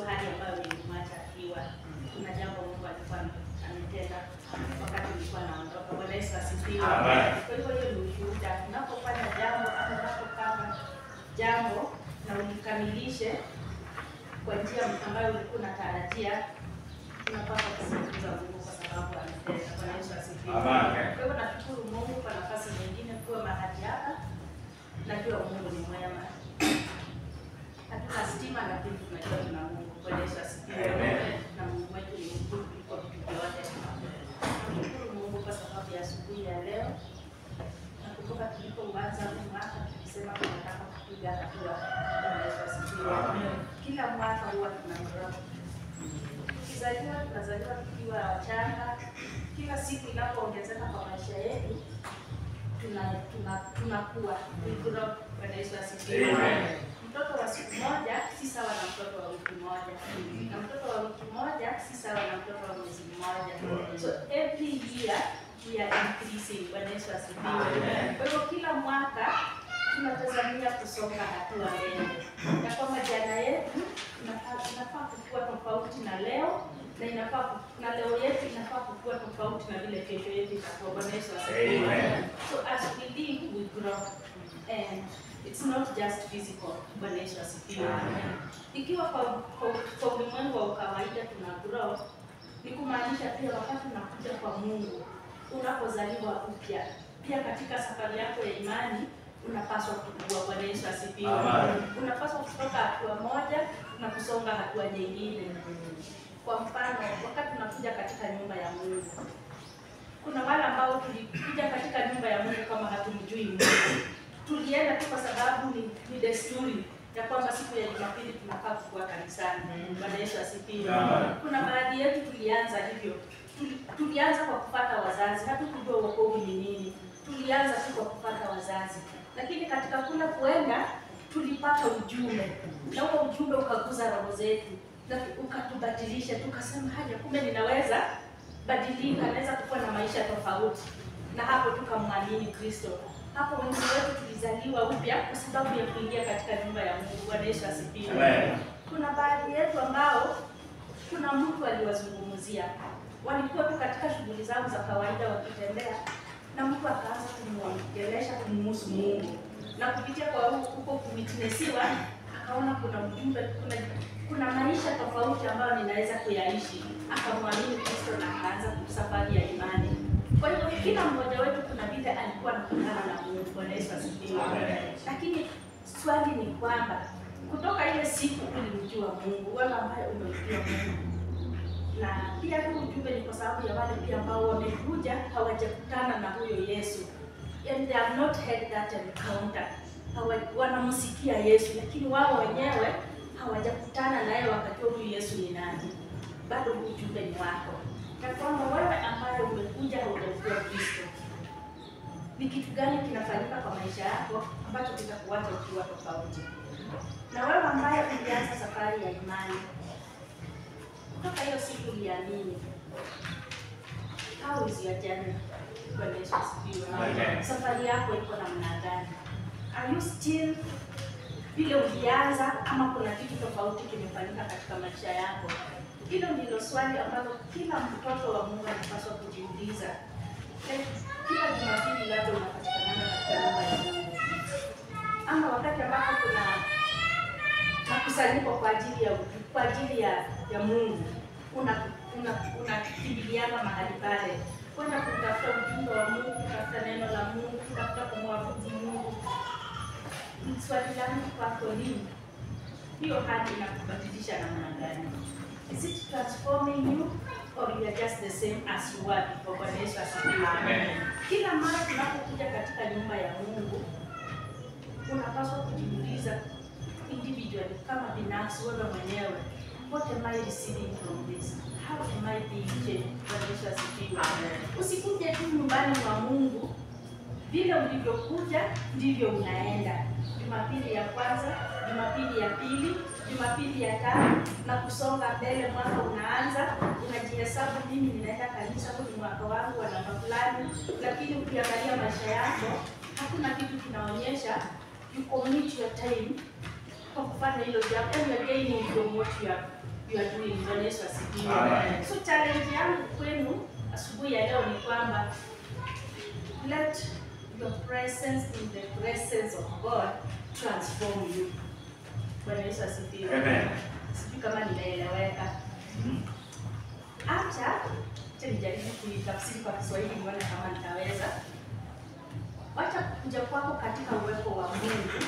hali ambayo nilimwacha akiwa. Kuna jambo Mungu alikuwa ametenda wakati nilikuwa naondoka. Bwana Yesu asifiwe. Kwa hivyo hiyo ni ushuhuda. Unapofanya jambo ama unapopanga jambo na ulikamilishe kwa njia ambayo ulikuwa unatarajia, unapata kusikiza Mungu kwa sababu ametenda. Bwana Yesu asifiwe. Kwa hivyo nashukuru Mungu kwa nafasi nyingine kuwa mahali hapa. Najua Mungu ni mwema. Hatuna stima lakini tunajua tuna Mungu. Bwana Yesu asifiwe. Na Mungu wetu ni mkuu kuliko vitu vyote. Nashukuru Mungu kwa sababu ya asubuhi ya leo. Nakumbuka tulipoanza mwaka tulisema tunataka kupiga hatua. Bwana Yesu asifiwe. Kila mwaka huwa tunagrow. Tukizaliwa tunazaliwa tukiwa wachanga. Kila siku inapoongezeka kwa maisha yetu tunakuwa. Bwana Yesu asifiwe. Mtoto wa siku moja si sawa na mtoto wa wiki moja. Na mtoto wa wiki moja si sawa na mtoto wa mwezi mmoja. So every year we are increasing. Bwana Yesu asifiwe. Kwa hivyo kila mwaka tunatazamia kusonga hatua mbele. Na kama jana yetu inafaa kukua tofauti na leo, na leo yetu inafaa kukua tofauti na vile kesho yetu itakuwa. Bwana Yesu asifiwe. So as we live, we grow. And it's not just physical. Bwana Yesu asifiwe. Ikiwa kwa ulimwengu wa kawaida tuna grow, ni kumaanisha pia wakati unakuja kwa Mungu, unapozaliwa upya, pia katika safari yako ya imani unapaswa kukua. Bwana Yesu asifiwe. Unapaswa kutoka hatua moja na kusonga hatua nyingine. Kwa mfano, wakati tunakuja katika nyumba ya Mungu, kuna wale ambao tulikuja katika nyumba ya Mungu kama hatumjui Mungu. Tulienda tu kwa sababu ni desturi ya kwamba siku ya Jumapili tunafaa kuwa kanisani. Bwana Yesu asifiwe. Kuna baadhi yetu tulianza hivyo. Tulianza kwa kufuata wazazi, hatukujua wokovu ni nini. Tulianza tu kwa kufuata wazazi. Lakini katika kule kuenda tulipata ujumbe. Na huo ujumbe ukaguza roho zetu. Na ukatubadilisha, tukasema haja kumbe ninaweza badilika, naweza kuwa na maisha tofauti. Na hapo tukamwamini Kristo. Hapo wengi wetu tulizaliwa upya kwa sababu ya kuingia katika nyumba ya Mungu. Bwana Yesu asifiwe. Kuna baadhi yetu ambao kuna mtu aliwazungumzia. Walikuwa tu katika shughuli zao za kawaida wakitembea, na mtu akaanza kumwongelesha kumhusu Mungu. Na kupitia kwa huko kuwitnessiwa, akaona kuna ujumbe, kuna maisha tofauti ambayo ninaweza kuyaishi. Akamwamini Kristo na akaanza safari ya imani. Kwa hivyo kila mmoja wetu kuna vile alikuwa anakutana na Mungu. Bwana Yesu asifiwe. Lakini swali ni kwamba kutoka ile siku ulimjua Mungu, wewe ambaye umemjua Mungu, na pia huu ujumbe ni kwa sababu ya wale pia ambao wamekuja hawajakutana na huyo Yesu, and they have not had that encounter. Wanamsikia Yesu lakini wao wenyewe hawajakutana naye wakajua huyu Yesu ni nani. Bado ujumbe ni wako. Na kwamba wewe ambaye umekuja haujamjua Kristo, ni kitu gani kinafanyika kwa maisha yako ambacho kitakuacha ukiwa tofauti? Na wewe ambaye ulianza safari ya imani, kutoka hiyo siku uliamini, how is your journey? Bwana Yesu asifiwe. Safari yako iko namna gani? Are you still vile ulianza ama kuna kitu tofauti kimefanyika katika maisha yako? Hilo ndilo swali ambalo kila mtoto wa Mungu anapaswa kujiuliza. Kila Jumapili labda unapatikana katika nyumba ya Mungu, ama wakati ambapo kuna makusanyiko kwa ajili ya Mungu, unakimbiliana mahali pale kwenda kutafuta ujumbe wa Mungu, kutafuta neno la Mungu, kutafuta kumwabudu Mungu. Swali langu kwako ni hiyo hali inakubadilisha namna gani? Is it transforming you or you are just the same as you were before? Bwana Yesu asifiwe. Kila mara tunapokuja katika nyumba ya Mungu, unapaswa kujiuliza individually, kama binafsi wewe mwenyewe, what am I receiving from this? How am I being changed? Bwana Yesu asifiwe. Usikuje tu nyumbani mwa Mungu vile ulivyokuja ndivyo unaenda. Jumapili ya kwanza, Jumapili ya pili, Jumapili ya tatu, na kusonga mbele. Mwaka unaanza, unajihesabu mimi ninaenda kanisa kwa mwaka wangu wa namba fulani, lakini ukiangalia maisha yako hakuna kitu kinaonyesha you commit your time kwa kufanya hilo jambo, and you're gaining from what you are doing. Bwana Yesu asifiwe. So challenge yangu kwenu asubuhi ya leo ni kwamba let your presence in the presence of God transform you. Bwana Yesu asifiwe. Amen. Sijui kama ninaeleweka. Acha nijaribu kuitafsiri kwa Kiswahili nione kama nitaweza. Wacha kuja kwako katika uwepo wa Mungu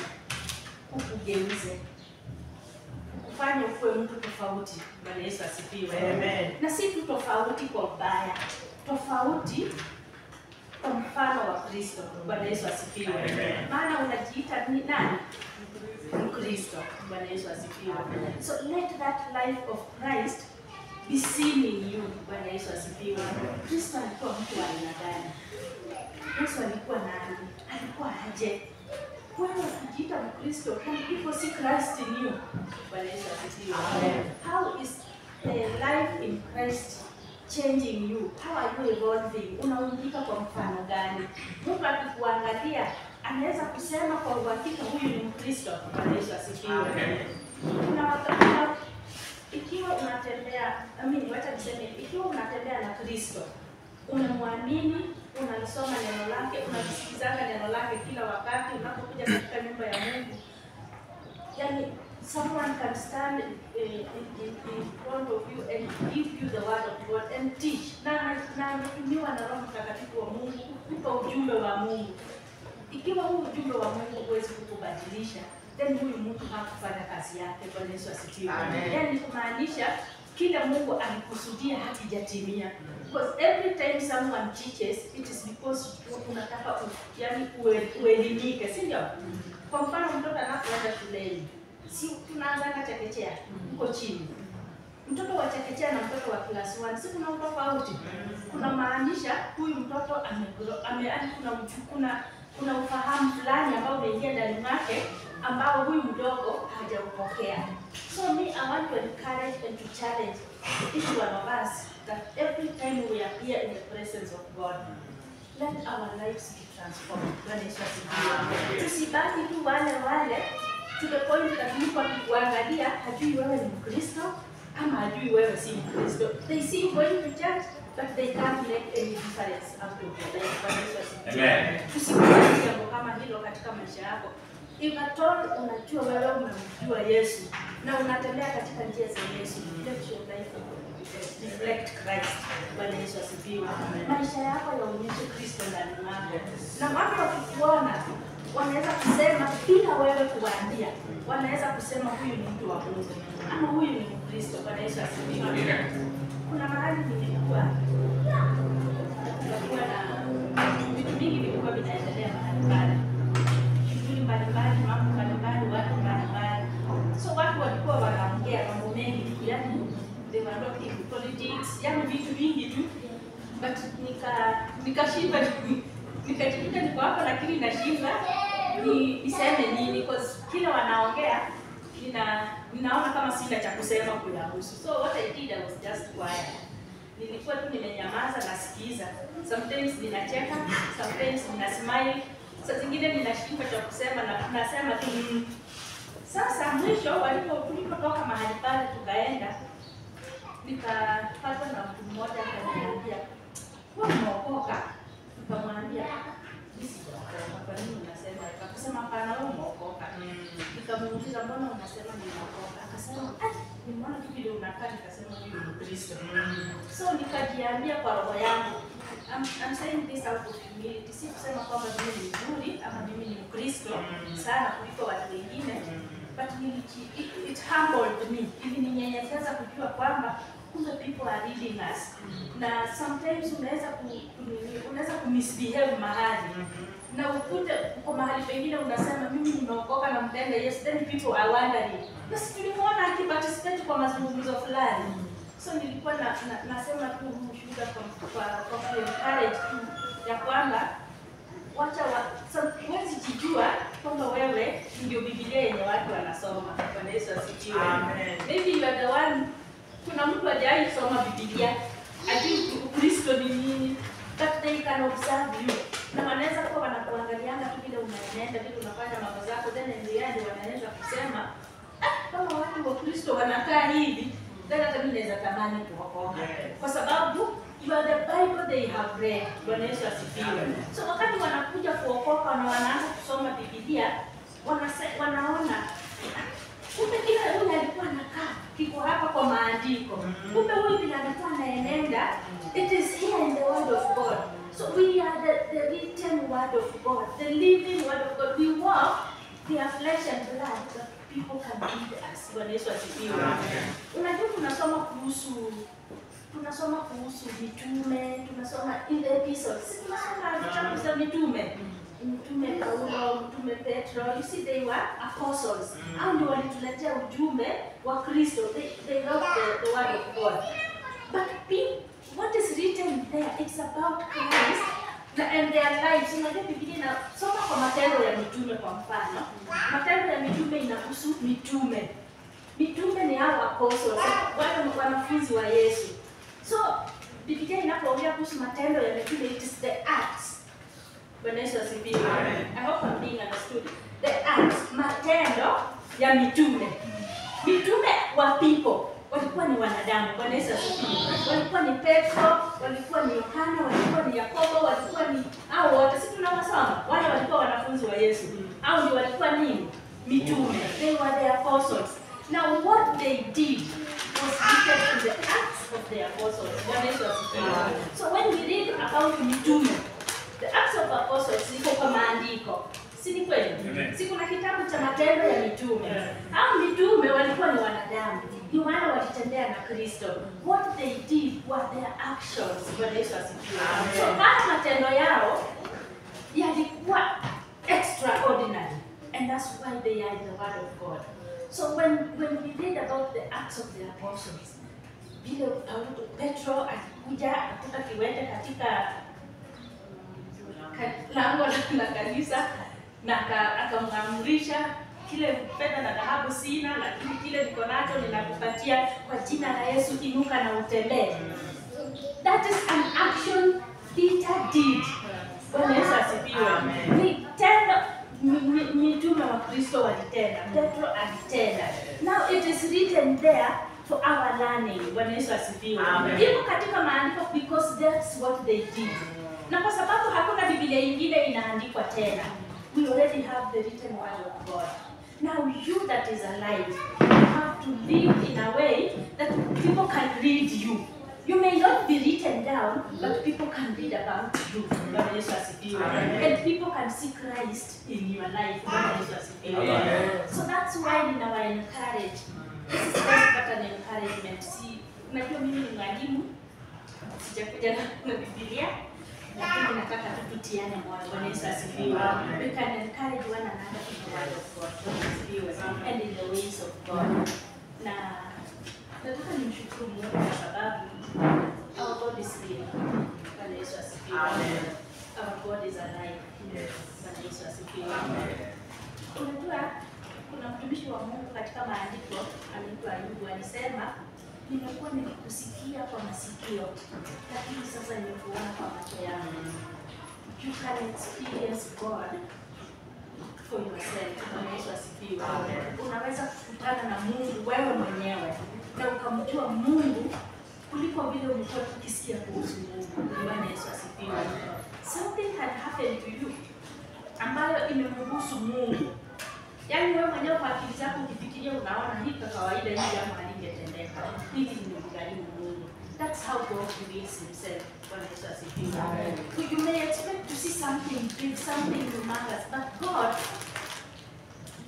ukugeuze, kufanya uwe mtu tofauti. Bwana Yesu asifiwe. Amen. Na si tu tofauti kwa ubaya, tofauti kwa mfano wa Kristo. Bwana Yesu asifiwe. Amen. Maana unajiita ni nani? Mkristo. Bwana Yesu asifiwe. So let that life of Christ be seen in you. Bwana Yesu asifiwe. Kristo alikuwa mtu wa aina gani? Yesu alikuwa nani? Alikuwa aje? Wewe ukijiita Mkristo, can people see Christ in you? Bwana Yesu asifiwe. How is the life in Christ changing you? How are you evolving? Unaungika kwa mfano gani? Mungu akikuangalia anaweza kusema kwa uhakika huyu ni Mkristo. Bwana Yesu asifiwe. Kuna wakati ikiwa unatembea, wacha niseme, ikiwa unatembea na Kristo, unamwamini, unalisoma neno lake, unasikiliza neno lake kila wakati unapokuja katika nyumba ya Mungu. Yani someone can stand in front of you and give you the word of God and teach. Na anatumiwa na Roho Mtakatifu wa Mungu kukupa ujumbe wa Mungu. Ikiwa huu ujumbe wa Mungu huwezi kukubadilisha, then huyu mtu hakufanya kazi yake. Bwana Yesu asifiwe. Yani kumaanisha kila Mungu alikusudia hakijatimia. Because every time someone teaches, it is because unataka uelimike, si ndio? Kwa mfano mtoto anapoenda shuleni, si tunaanza chekechea huko chini. Mtoto wa chekechea na mtoto wa class 1 si kuna tofauti. Kuna maanisha huyu mtoto kuna ufahamu fulani ambao umeingia ndani mwake ambao huyu mdogo hajaupokea. So me, I want to encourage and to challenge each one of us that every time we appear in the presence of God, let our lives be transformed. Bwana Yesu asifiwe. Tusibaki tu wale to the point that mtu akikuangalia hajui wewe ni Mkristo ama hajui wewe si Mkristo. They see you going to church but they can't make any difference out of your life. Bwana Yesu asifiwe. Tusibaki jambo kama hilo katika maisha yako. If at all unajua wewe unamjua Yesu na unatembea katika njia za Yesu, let your life reflect Christ. Bwana Yesu asifiwe. Maisha yako yaonyeshe Kristo ndani mwako. Na watu wakikuona wanaweza kusema bila wewe kuwaambia, wanaweza kusema huyu ni mtu wa Mungu ama huyu ni Mkristo. Bwana Yesu asifiwe. Kuna mahali nilikuwa na vitu vingi vilikuwa vinaendelea mahali pale. Shughuli mbalimbali, mambo mbalimbali, watu mbalimbali. So watu walikuwa wanaongea mambo mengi, yani they were talking politics, yani vitu vingi tu. But nikashinda nikajikuta niko hapa lakini nashinda niseme nini, because kila wanaongea ninaona kama sina cha kusema kuyahusu. So what I did, I was just quiet. Nilikuwa tu nimenyamaza nasikiza. Sometimes ninacheka, sometimes ninasmile, saa zingine ninashindwa cha kusema na nasema tu. Sasa mwisho walipotoka mahali pale tukaenda, nikapata na mtu mmoja akaniambia, "Wewe umeokoka?" Nikamwambia, "Kwa nini unasema hivyo?" Akasema, "Hapana, wewe umeokoka." Nikamuuliza, "Mbona unasema nimeokoka?" Akasema, "Nimeona tu vile unakaa." Nikasema, "Mimi ni Mkristo." So nikajiambia kwa roho yangu, I'm saying this out of humility. Si kusema kwamba mimi ni mzuri ama mimi ni Mkristo sana kuliko watu wengine, but it humbled me. Ilininyenyekeza kujua kwamba kumbe people are reading us. Na sometimes unaweza kumisbehave mahali. Na ukute uko mahali pengine unasema mimi nimeokoka na mpenda Yesu, then people are wondering. Na sisi tulimuona akiparticipate kwa mazungumzo fulani. So nilikuwa nasema tu mshuhuda kwa encourage tu ya kwamba wacha huwezi kujua kwamba wewe ndio Biblia yenye watu wanasoma. Bwana Yesu asifiwe. Maybe you are the one, kuna mtu hajawahi kusoma Biblia, ajui Kristo ni nini, but they can observe you. Na wanaweza kuwa wanakuangaliana tu vile unaenda, vile unafanya mambo zako, then in the end wanaweza kusema Wakristo wanakaa hivi, then hata mimi naweza tamani kuokoka. Kwa sababu you are the Bible they have read. Bwana Yesu asifiwe. So wakati wanakuja kuokoka na wanaanza kusoma Biblia, wanaona kumbe kile huyu alikuwa anakaa kiko hapa kwa maandiko. Kumbe huyu bila alikuwa anaenenda, it is here in the word of God. So we are the written word of God, the living word of God. We walk their flesh and blood, but people can read us. Bwana Yesu asifiwe. Unajua tunasoma kuhusu mitume, tunasoma in the episodes. Tunasoma vitabu za mitume. Mtume Paulo, Mtume Petro, you see they were apostles. Hao ndio walituletea ujumbe wa Kristo. They wrote the word of God. But what is written there, it's about Christ and their lives. Unajua Biblia inasoma kwa matendo ya mitume kwa mfano. Matendo ya mitume inahusu mitume. Mitume ni hao apostles, wale wanafunzi wa Yesu. So Biblia inapoongea kuhusu matendo ya mitume, it is the acts. Bwana Yesu asifiwe. I hope I'm being understood. The acts, matendo ya mitume. Mitume wa people walikuwa ni wanadamu. Bwana Yesu asifiwe. Walikuwa ni Petro, walikuwa ni Yohana, walikuwa ni Yakobo, walikuwa ni hao wote. Sisi tunawasoma. Wale walikuwa wanafunzi wa Yesu. Hao ndio walikuwa nini? Mitume. They were the apostles. Now what they did was written in the acts of the apostles. Bwana Yesu asifiwe. So when we read about mitume, the Acts of Apostles iko kwa maandiko. Si ni kweli? Si kuna kitabu cha matendo ya mitume. Hao mitume walikuwa ni wanadamu. Ni wale walitembea na Kristo. What they did were their actions. Bwana Yesu asifiwe. So haya matendo yao yalikuwa extraordinary. And that's why they are in the word of God. So when we read about the Acts of the Apostles, vile Petro alikuja kutoka kiwete katika lango la kanisa na akamwamrisha kile fedha na dhahabu sina, lakini kile niko nacho ninakupatia, kwa jina la Yesu inuka na utembee. That is an action Peter did. Bwana Yesu asifiwe. Mitume wa Kristo walitenda, Petro alitenda. Now it is written there for our learning. Bwana Yesu asifiwe. Iko katika maandiko because that's what they did. Na kwa sababu hakuna Biblia nyingine inaandikwa tena, we already have the written word of God. Now you that is alive, you have to live in a way that people can read you. You may not be written down, but people can read about you. Bwana Yesu asifiwe. And people can see Christ in your life. Bwana Yesu asifiwe. So that's why we now encourage. This is just an encouragement. See, unajua mimi ni mwalimu, sijakuja na Biblia. Lakini nataka tupitiane moyo. Bwana Yesu asifiwe. We can encourage one another in the word of God. And in the ways of God. Na nataka nimshukuru Mungu kwa sababu our God is real. Bwana Yesu asifiwe. Our God is alive. Bwana Yesu asifiwe. Unajua kuna mtumishi wa Mungu katika maandiko anaitwa Ayubu, alisema nimekuwa nikikusikia kwa masikio, lakini sasa nimekuona kwa macho yangu. You can experience God for yourself. Bwana Yesu asifiwe. Unaweza kukutana na Mungu wewe mwenyewe na ukamjua Mungu kuliko vile ulikuwa ukisikia kuhusu Mungu. Bwana Yesu asifiwe. Something had happened to you ambayo imemhusu Mungu. Yaani wewe mwenyewe kwa akili zako ukifikiria unaona hii kwa kawaida hii jambo halingetendeka. Hili ni mgharimu Mungu. That's how God reveals himself. Bwana Yesu asifiwe. So you may expect to see something big, something humongous, but God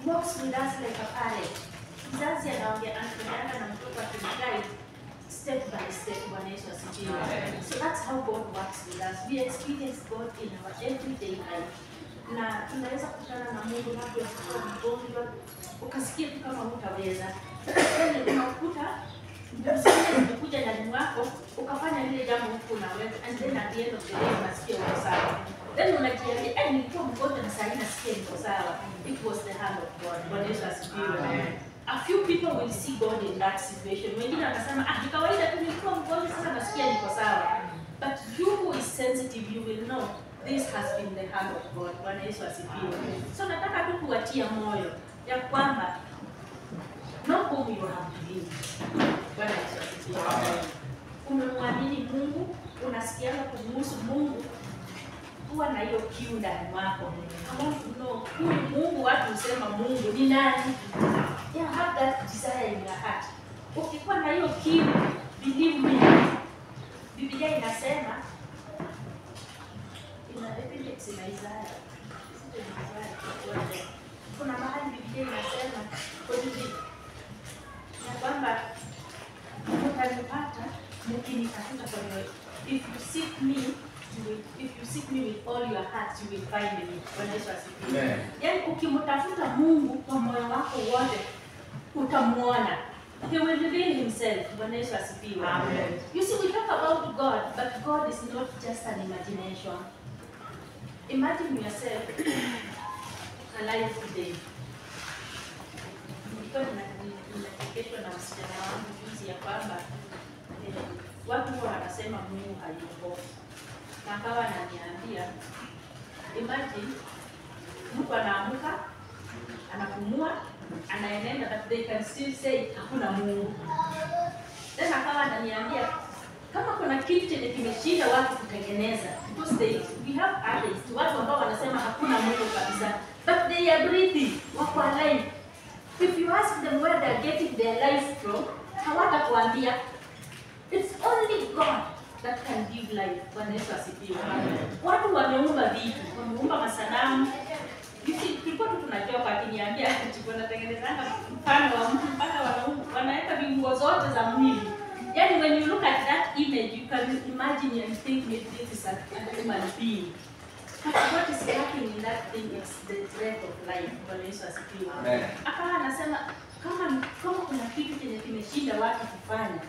walks with us like a parent. Mzazi anaongea na mtoto akimguide step by step. Bwana Yesu asifiwe. So that's how God works with us. We experience God in our everyday life. Na tunaweza kukutana na Mungu na kuwa mgonjwa, ukasikia tu kama hutaweza. Yaani unakuta msikia umekuja ndani mwako, ukafanya lile jambo huko unaweza, and then at the end of the day unasikia uko sawa. Then unajiambia, nilikuwa mgonjwa na sasa nasikia niko sawa. It was the hand of God. Bwana Yesu asifiwe. A few people will see God in that situation. Wengine wanasema, ni kawaida tu nilikuwa mgonjwa sasa nasikia niko sawa. But you who is sensitive, you will know this has been the hand of God. Bwana Yesu asifiwe. So nataka tu kuwatia moyo ya kwamba no whom you have believed. Bwana Yesu asifiwe. Umemwamini Mungu, unasikianga kumhusu Mungu, kuwa na hiyo kiu ndani mwako. Kama huyu Mungu, watu husema Mungu ni nani? Yeah, have that desire in your heart. Ukikuwa na hiyo kiu, believe me, Biblia inasema ina Isaya. Kuna mahali Biblia inasema ya kwamba mtanipata mkinitafuta kwa moyo. If you seek me with all your heart, you will find me. Bwana Yesu asifiwe. Yaani ukimtafuta Mungu kwa moyo wako wote, utamuona. He will reveal himself. Bwana Yesu asifiwe. Amen. You see, we talk about God, but God is not just an imagination. Imagine yourself alive today. Nilikuwa ninachekeshwa na msichana wangu juzi ya kwamba watu huwa wanasema Mungu hayupo. Na akawa ananiambia, imagine mtu anaamka, anapumua, anaenenda, but they can still say hakuna Mungu. Then akawa ananiambia, kama kuna kitu chenye kimeshinda watu kutengeneza, because we have atheists, watu ambao wanasema hakuna Mungu kabisa, but they are breathing, wako alive. If you ask them where they are getting their life from, hawatakuambia. It's only God that can give life. Bwana Yesu asifiwe. Watu wameumba vitu, wameumba masanamu. Tulikuwa tunajua kwa akiniambia tulikuwa tunatengenezanga mfano wa mtu mpaka wanaweka viungo zote za mwili. Yani when you look at that image, you can imagine and think this is a human being. But what is happening in that thing is the breath of life. Bwana Yesu asifiwe. Akawa anasema kama kuna kitu chenye kimeshinda watu kufanya,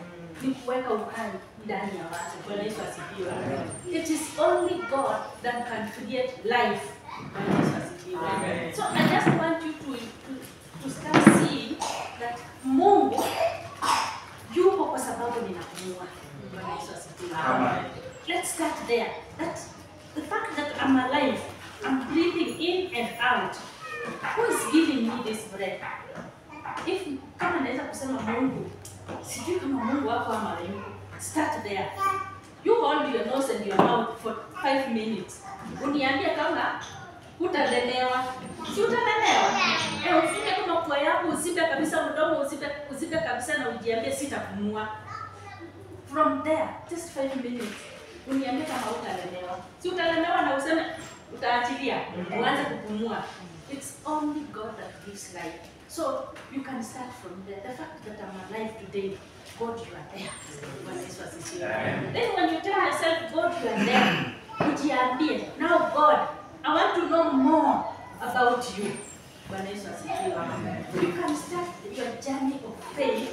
ni kuweka uhai ndani ya watu. Bwana Yesu asifiwe. It is only God that can create life. Bwana Yesu asifiwe. So I just want you to start seeing that Mungu yupo kwa sababu ninapumua. Bwana Yesu asifiwe. Let's start there. That's the fact that I'm alive, I'm breathing in and out. Who is giving me this breath? If kama naweza kusema Mungu, sijui kama Mungu wako ama hayupo. Start there. You hold your nose and your mouth for 5 minutes. Uniambia kama utalemewa. Si utalemewa? Ufunge tu mapua yako, usipe kabisa mdomo, usipe kabisa na ujiambie sitapumua. From there, just 5 minutes. Uniambia kama utalemewa. Si utalemewa na useme utaachilia, uanze kupumua. It's only God that gives life. So you can start from there. The fact that I'm alive today, God, you are there. Then when you tell yourself, God, you are there, ujiambie, now God, I want to know more about you. You can start your journey of faith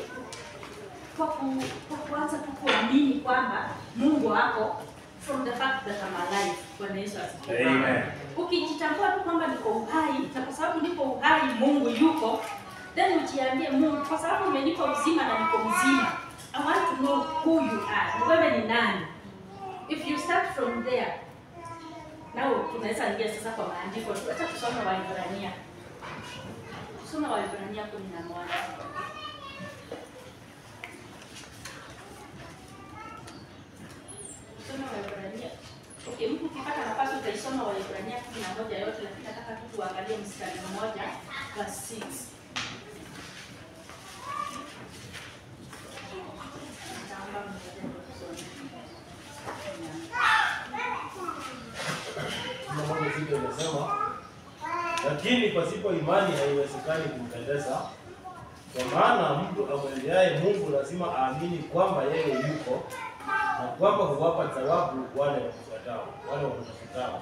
kwa kuanza kuamini kwamba Mungu wako from the fact that I'm alive. Bwana Yesu asifiwe. Amen. Ukijitambua tu kwamba niko uhai, na kwa sababu niko uhai Mungu yuko, then ujiambie Mungu, kwa sababu umenipa uzima na niko mzima, I want to know who you are. Wewe ni nani? If you start from there, now tunaweza ingia sasa kwa maandiko. Acha tusome Waebrania. Tusome Waebrania 11. Okay, mtu ukipata nafasi utaisoma Waebrania 11 yote, lakini nataka tu tuangalie mstari mmoja verse 6. Lakini pasipo imani haiwezekani kumpendeza, kwa maana mtu amwendeaye Mungu lazima aamini kwamba yeye yuko na kwamba huwapa thawabu wale wamfuatao, wale wamtafutao.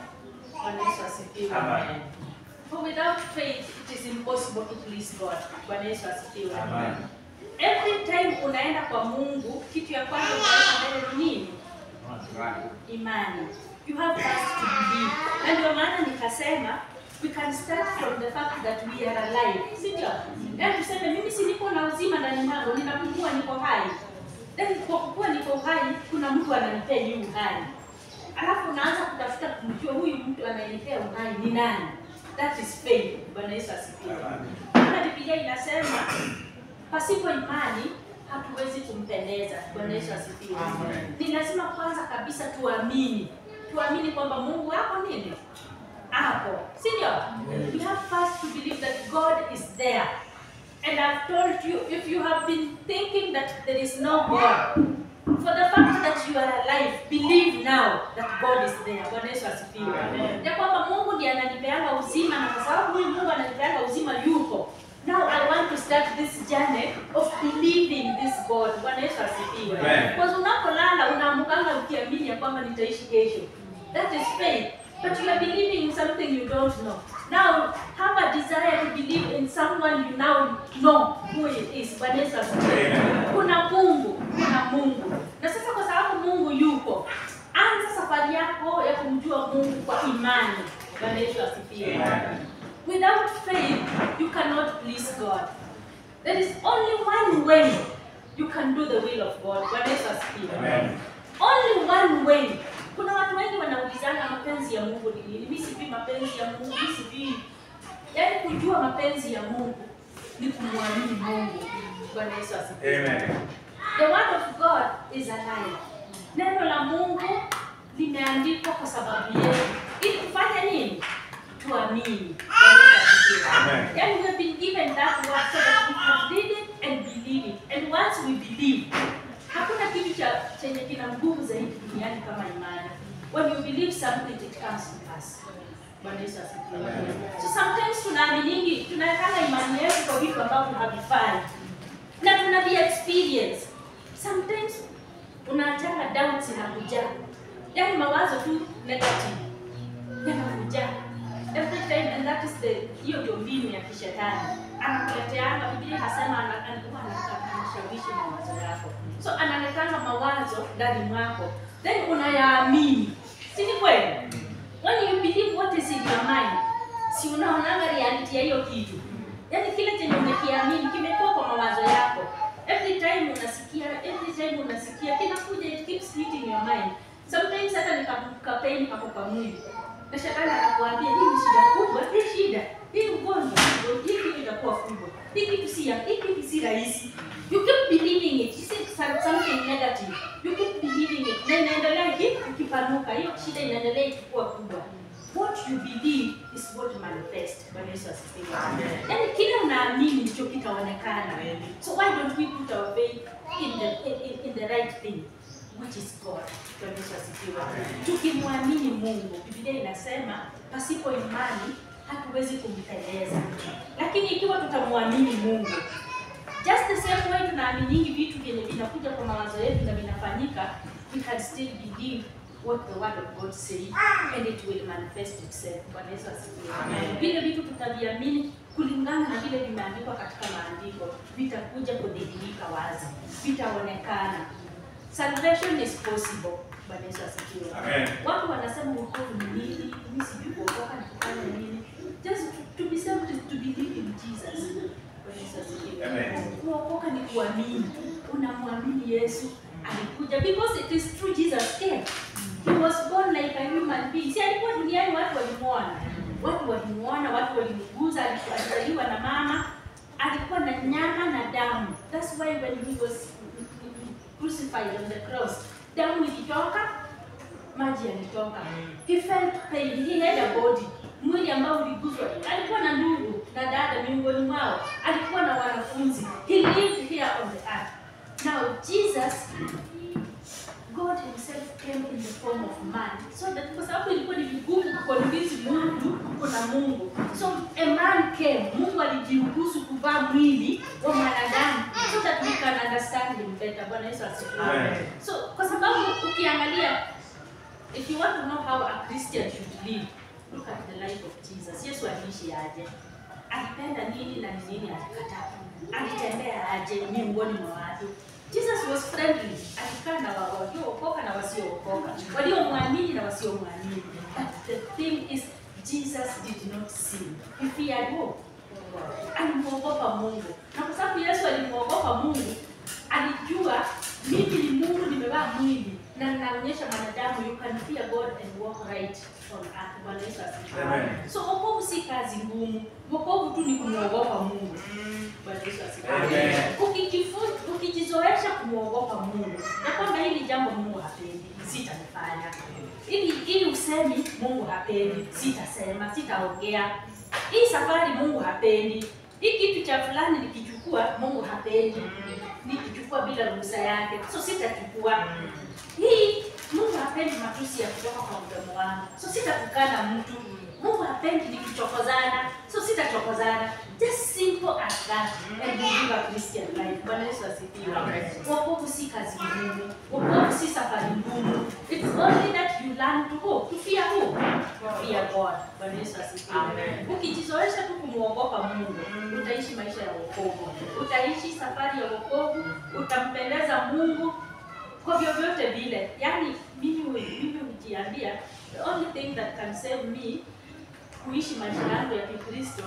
Bwana Yesu asifiwe. Amen. For without faith it is impossible to please God. Bwana Yesu asifiwe. Amen. Every time unaenda kwa Mungu, kitu ya kwanza unaweka mbele ni nini? Imani. You have first to believe. Na ndio maana nikasema we can start from the fact that we are alive. Sio? Yaani tuseme mimi si niko na uzima ndani mwangu, ninapumua, niko hai. Then kwa kuwa niko uhai, kuna mtu ananipea hii uhai. Alafu unaanza kutafuta kumjua huyu mtu ananipea uhai ni nani. That is faith. Bwana Yesu asifiwe. Maana Biblia inasema pasipo imani hatuwezi kumpendeza. Bwana Yesu asifiwe. Ni lazima kwanza kabisa tuamini kwamba Mungu hapo nini? Hapo. Si ndio? We have first to believe that God is there. And I've told you, if you have been thinking that there is no God, for the fact that you are alive, believe now that God is there. Bwana Yesu asifiwe. Ya kwamba Mungu ndiye ananipeanga uzima, na kwa sababu huyu Mungu ananipeanga uzima yuko. Now I want to start this journey of believing this God. Bwana Yesu asifiwe. Because unapolala unaamkanga ukiamini ya kwamba nitaishi kesho. That is faith. But you are believing in something you don't know. Now have a desire to believe in someone you now know who it is. Bwana Yesu asifiwe. Kuna Mungu. Na sasa kwa sababu Mungu yuko, anza safari yako ya kumjua Mungu kwa imani. Bwana Yesu asifiwe. Without faith, you cannot please God. There is only one way you can do the will of God. Bwana Yesu asifiwe. Only one way. Kuna watu wengi wanaulizana mapenzi ya Mungu ni nini? Mimi sijui mapenzi ya Mungu, mimi sijui. Yaani kujua mapenzi ya Mungu ni kumwamini Mungu. Bwana Yesu asifiwe. The word of God is alive. Neno la Mungu limeandikwa kwa sababu yetu. Ili kufanya nini? Tuamini. Yani we have been given that word so that we can read it and believe it. And once we believe, hakuna kitu chenye kina nguvu zaidi duniani kama imani. When you believe something, it comes to pass. Bwana Yesu asifiwe. So sometimes tunawekana imani yetu kwa vitu ambavyo havifai. Na tunavi experience. Sometimes unataka doubts inakuja. Yaani mawazo tu negative. Yanakuja. Every time, and that is hiyo ndio mbinu ya kishetani. Anakuleteanga, Biblia inasema anakuwa anashawishi mawazo yako. So analetanga mawazo ndani mwako. Then unayaamini. Si ni kweli? When you believe what is in your mind, si unaona reality ya hiyo kitu. Yaani kile chenye unakiamini kimetoka kwa mawazo yako. Every time unasikia kinakuja, it keeps hitting your mind. Sometimes hata nikapeni kwa mwili. Na shetani anakuambia hii ni shida kubwa, hii shida, hii ugonjwa, hii kitu itakuwa kubwa. Hii kitu si rahisi. You keep believing it. You see something negative. You keep believing it. Na inaendelea ikipanuka. Hiyo shida inaendelea ikikuwa kubwa. What you believe is what manifest. Bwana Yesu asifiwe. Yaani kile unaamini ndicho kitaonekana. So why don't we put our faith in the right thing, which is God? Bwana Yesu asifiwe. Tukimwamini Mungu, Biblia inasema pasipo imani hatuwezi kumpendeza. Lakini ikiwa tutamwamini Mungu, just the same way tunaamini vitu vyenye vinakuja kwa mawazo yetu na vinafanyika, we can still believe what the word of God says, and it will manifest itself. Bwana Yesu asifiwe. Vile vitu tutaviamini kulingana na vile vimeandikwa katika maandiko, vitakuja kudhihirika wazi, vitaonekana. Salvation is possible. Bwana Yesu asifiwe. Watu wanasema wokovu ni nini? Mimi sijui kuokoka ni kufanya nini. Just to be saved to believe in Jesus. Bwana Yesu asifiwe. Kuokoka ni kuamini. Unamwamini Yesu alikuja, because it is true Jesus came. He was born like a human being. Si alikuwa duniani, watu walimuona, watu walimguza, alizaliwa na mama, alikuwa na nyama na damu. That's why when he was crucified on the cross, damu ilitoka, maji yalitoka. He felt pain. He had a body. Mwili ambao uliguzwa. Alikuwa na ndugu na dada miongoni mwao. Alikuwa na wanafunzi. He lived here on the earth. Now Jesus, God himself came in the form of man. So that kwa sababu ilikuwa ni vigumu kuconvince Mungu kuna Mungu. So a man came. Mungu alijiruhusu kuvaa mwili wa mwanadamu so that we can understand him better. Bwana Yesu asifiwe. So kwa sababu ukiangalia, if you want to know how a Christian should live, look at the life of Jesus. Yesu aliishi aje? Alipenda nini na nini alikataa? Alitembea aje miongoni mwa watu? Jesus was friendly. Alikaa na waliookoka na wasiookoka, waliomwamini na wasiomwamini. But the thing is, Jesus did not sin. He feared who? Alimwogopa Mungu. Na kwa sababu Yesu alimwogopa Mungu, alijua mimi ni Mungu, nimevaa mwili. na naonyesha mwanadamu you can fear God and walk right on earth. Bwana Yesu asifiwe. So wokovu si kazi ngumu. Wokovu tu ni kumwogopa Mungu. Bwana Yesu asifiwe. Ukijizoesha kumwogopa Mungu, na kwamba hili jambo Mungu hapendi, sitalifanya. Ili usemi Mungu hapendi, sitasema, sitaongea. Hii safari Mungu hapendi. Hii kitu cha fulani nikichukua Mungu hapendi. Nikichukua bila ruhusa yake, so sitachukua. Hii Mungu hapendi matusi ya kutoka kwa mdomo wangu, so sitatukana mtu. Mungu hapendi nikichokozana, so sitachokozana. Just simple as that, and we live a Christian life. Bwana Yesu asifiwe. Wokovu si kazi ngumu. Wokovu si safari ngumu. It's only that you learn to go. To fear who? To fear God. Bwana Yesu asifiwe. Ukijizoesha tu kumwogopa Mungu, utaishi maisha ya wokovu. Utaishi safari ya wokovu, utampendeza Mungu kwa vyovyote vile. Yaani mimi hujiambia the only thing that can save me kuishi maisha yangu ya Kikristo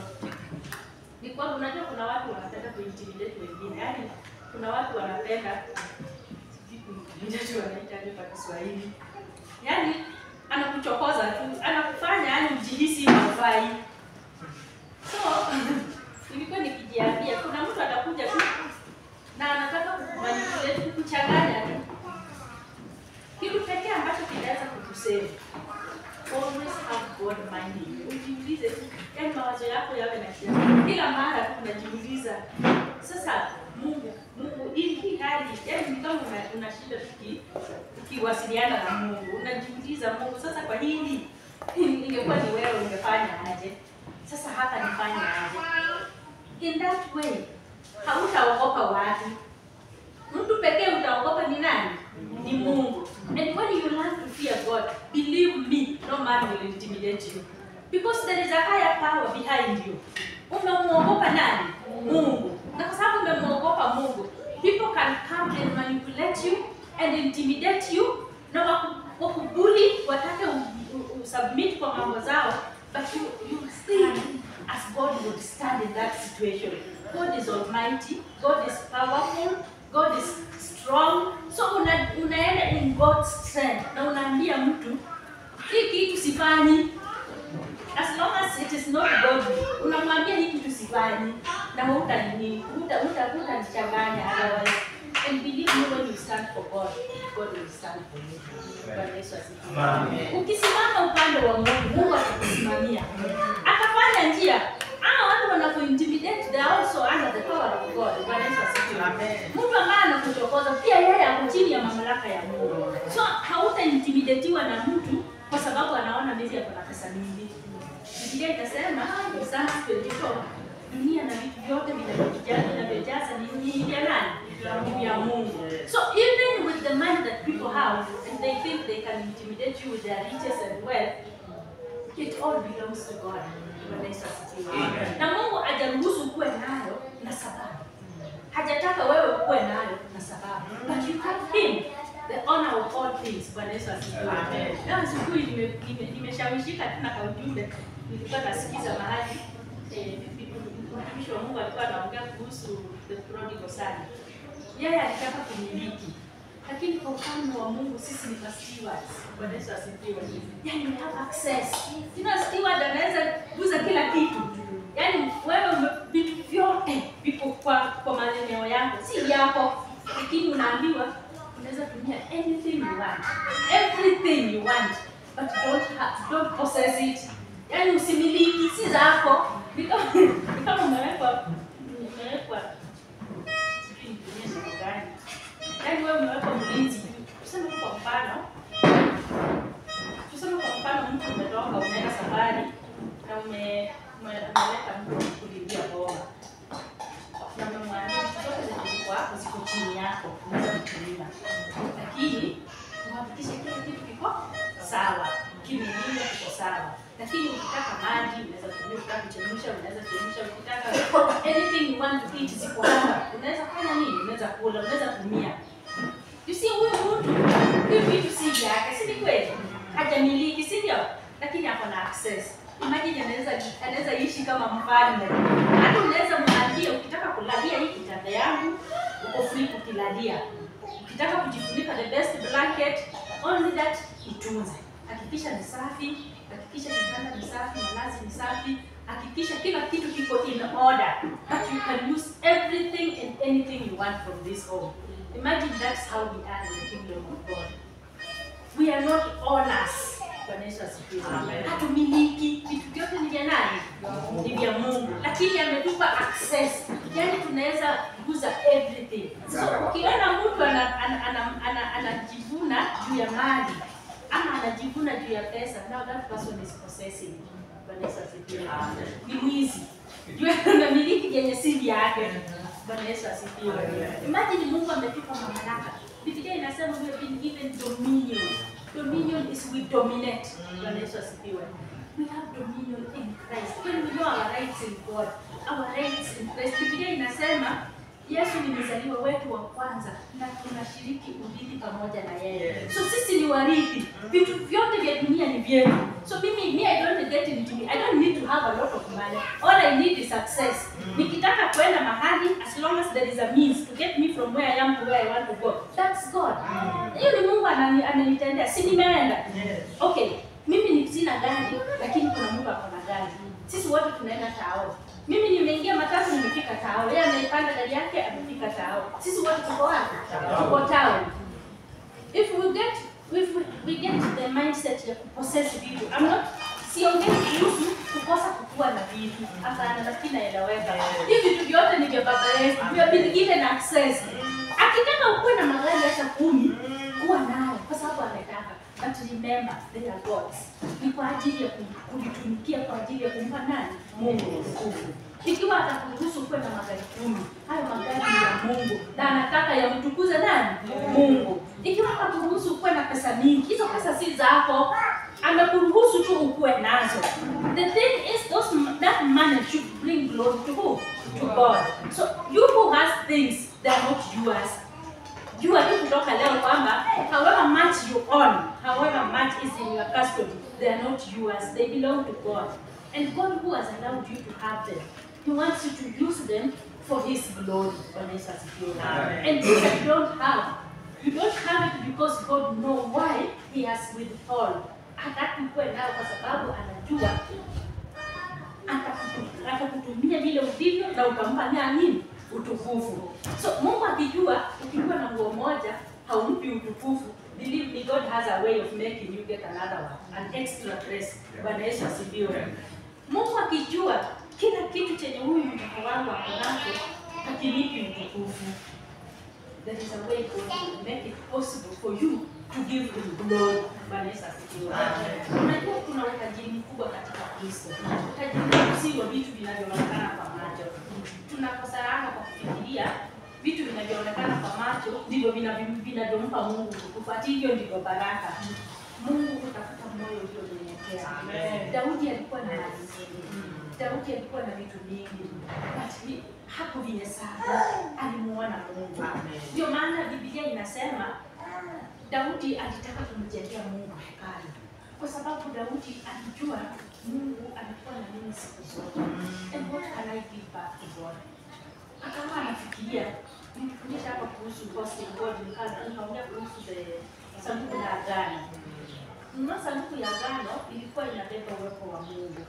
ni kwamba unajua kuna watu wanapenda kuintimidate wengine. Yaani kuna watu wanapenda ndio wanaita kwa Kiswahili. Yaani anakuchokoza tu, anakufanya yani ujihisi hufai. So nilikuwa nikijiambia kuna mtu atakuja tu na anataka kukumanipulate, kukuchanganya tu. Kitu pekee ambacho kinaweza kukusave, always have God mind. Ujiulize tu, yaani mawazo yako yawe na kiasi. Kila mara tu unajiuliza, sasa Mungu hii hali, yaani ni kama una shida ukiwasiliana na Mungu. Unajiuliza, Mungu sasa kwa hili ingekuwa ni wewe ungefanya aje? Sasa hapa nifanye aje? In that way, hautaogopa watu. Mtu pekee utaogopa ni nani? Ni Mungu. And when you learn to fear God, believe me, no man will intimidate you. Because there is a higher power behind you. Unamuogopa nani? Mungu. Na kwa sababu unamuogopa Mungu, people can come and manipulate you and intimidate you. Na wakubuli, watake submit kwa mambo zao, but you stand as God would stand in that situation. God is almighty, God is powerful, God is strong. So unaenda in God's strength na unaambia mtu hii kitu sifanyi. As long as it is not godly, unamwambia hii kitu sifanyi na hutanichanganya otherwise. And believe me, when you stand for God, God will stand for you. Bwana Yesu asifiwe. Ukisimama upande wa Mungu, Mungu atakusimamia. Atafanya njia. Watu wanakuintimidate, they are also under the power of God. Bwana Yesu asifiwe. Mtu ambaye anakuchokoza pia yeye ako chini ya mamlaka ya Mungu. So hautaintimidatiwa na mtu kwa sababu anaona mimi ako na pesa mingi. Biblia inasema Psalms 24, dunia na vitu vyote vinavyojaza ni vya nani? Ni vya Mungu. So even with the money that people have and they think they can intimidate you with their riches and wealth, it all belongs to God. Na Mungu hajaruhusu kuwe nayo na sababu. Hajataka wewe kuwe nayo na sababu. But you have him, the honor of all things. Bwana Yesu asifiwe. Na siku nimeshawishika tena kwa ujumbe. Nilikuwa nasikiza mahali mtumishi wa Mungu alikuwa anaongea kuhusu the prodigal son. Yeye alitaka kumiliki. Lakini kwa ufalme wa Mungu sisi ni stewards. Bwana Yesu asifiwe. Yaani we have access. Steward anaweza kuuza kila kitu. Yaani wewe vitu vyote viko kwa maeneo yako, si yako. Lakini unaambiwa unaweza tumia anything you want. Everything you want. But don't possess it. Yaani usimiliki, si zako. Kama umewekwa yaani wewe umewekwa mlinzi. Tuseme kwa mfano mtu umetoka unaenda safari na umeleta mtu kulindia boma. Na umemwambia zote zilizokuwa hapo ziko chini yako, unaweza kutumia. Lakini uhakikishe kila kitu kiko sawa, kimilio kiko sawa. Lakini ukitaka maji unaweza kutumia, ukitaka kuchemsha unaweza kuchemsha, ukitaka anything you want to eat ziko hapa. Unaweza kufanya nini? Unaweza kula, unaweza kutumia. You see, huyu mtu hivi vitu si vyake, si kweli? Hajamiliki, si ndio? Lakini ako na access. Imagine anaweza ishi kama mfalme. Hata unaweza mwambia ukitaka kulalia hii kitanda yangu, uko free kukilalia. Ukitaka kujifunika the best blanket, only that itunze. Hakikisha ni safi, hakikisha kitanda ni safi, malazi ni safi, hakikisha kila kitu kiko in order, that you can use everything and anything you want from this home. Imagine that's how we are in the kingdom of God. We are not owners. Bwana Yesu asifiwe. Hatumiliki, vitu vyote ni vya nani? Ni vya Mungu. Lakini ametupa access. Yaani tunaweza kuuza everything. So ukiona mtu anajivuna juu ya mali ama anajivuna juu ya pesa, now that person is possessing. Bwana Yesu asifiwe. Ni mwizi. Juu anamiliki yenye si yake. Bwana Yesu asifiwe. Imagine Mungu ametupa mamlaka. Biblia inasema we have been given dominion. Dominion is we dominate. Bwana Yesu asifiwe. We have dominion in Christ. When we know our rights in God, our rights in Christ. Biblia inasema Yesu ni mzaliwa wetu wa kwanza na tunashiriki urithi pamoja na yeye. So sisi ni warithi. Vitu vyote vya dunia ni vyetu. So I don't get into me. I don't need to have a lot of money. All I need is success. Nikitaka kwenda mahali, as long as there is a means to get me from where I am to where I want to go. That's God. Hiyo ni Mungu ananitendea. Si nimeenda. Okay. Mimi ni sina gari, lakini kuna Mungu ako na gari. Sisi wote tunaenda Tao. Mimi nimeingia matatu nimefika Tao. Yeye ameipanda gari yake amefika Tao. Sisi wote tuko wapi? Tuko Tao. If we get the mindset ya kupossess vitu. Siongei kuhusu kukosa kukua na vitu. Hapana, lakini naeleweka. Hivi vitu vyote ni vya Baba yetu. We have been given access. Akitaka ukuwe na magari hata 10, kuwa nayo kwa sababu ametaka. But remember, they are gods. Ni kwa ajili ya kulitumikia, kwa ajili ya kumpa nani? Mungu utukufu. Ikiwa atakuruhusu kuwe na magari 10, hayo magari ni ya Mungu. Na anataka yamtukuze nani? Mungu. Ikiwa atakuruhusu kuwe na pesa mingi, hizo pesa si zako. Amekuruhusu tu ukuwe nazo. The thing is, that money should bring glory to who? To God. So you who has things, they are not yours. Jua tu kutoka leo kwamba however much you own, however much is in your custody, they are not yours. They belong to God. And God who has allowed you to have them, He wants you to use them for His glory. And if you don't have it because God knows why He has withheld. Hataki kuwe nao kwa sababu anajua atakutumia vile ulivyo na utampa nini? Utukufu. So Mungu akijua ukikuwa na nguo moja haumpi utukufu, believe me, God has a way of making you get another one, an extra dress. Bwana Yesu asifiwe. Mungu akijua kila kitu chenye huyu mtoto wangu akonacho hakinipi utukufu, there is a way God will make it possible for you to give Him glory. Bwana Yesu asifiwe. Unajua kuna utajiri mkubwa katika Kristo. Utajiri si wa vitu vinavyoonekana kwa macho. Tunakosana kwa kufikiria vitu vinavyoonekana kwa macho ndivyo vinavyompa Mungu utukufu. Hiyo ndivyo baraka. Mungu utafuta moyo ulionyenyekea. Daudi alikuwa na mali nyingi. Daudi alikuwa na vitu vingi. But hakuvihesabu. Alimuona Mungu. Ndio maana Biblia inasema Daudi alitaka kumjengea Mungu hekalu. Kwa sababu Daudi alijua Mungu alikuwa na nini siku zote. And what can I give back to God? Akawa anafikiria, nilifundisha hapa kuhusu hosting God, nikaongea kuhusu sanduku la agano. Sanduku ya agano ilikuwa inabeba uwepo wa Mungu.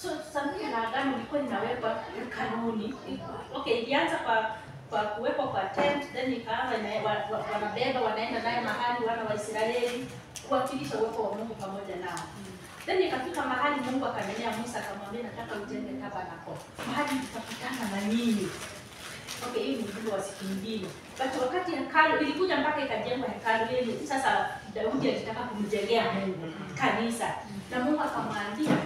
So sanduku la agano ilikuwa inawekwa kanuni. Okay, ilianza kwa kuwekwa kwa tent, then ikaanza wanabeba wanaenda naye mahali wana wa Israeli kuwakilisha uwepo wa Mungu pamoja nao. Then ikafika mahali Mungu akanenea Musa akamwambia nataka ujenge tabernacle. Mahali tutakutana na nyinyi. Okay, hii ni ujumbe wa siku nyingine. But wakati hekalu ilikuja mpaka ikajengwa hekalu ile, sasa Daudi alitaka kumjengea Mungu kanisa. Na Mungu akamwambia,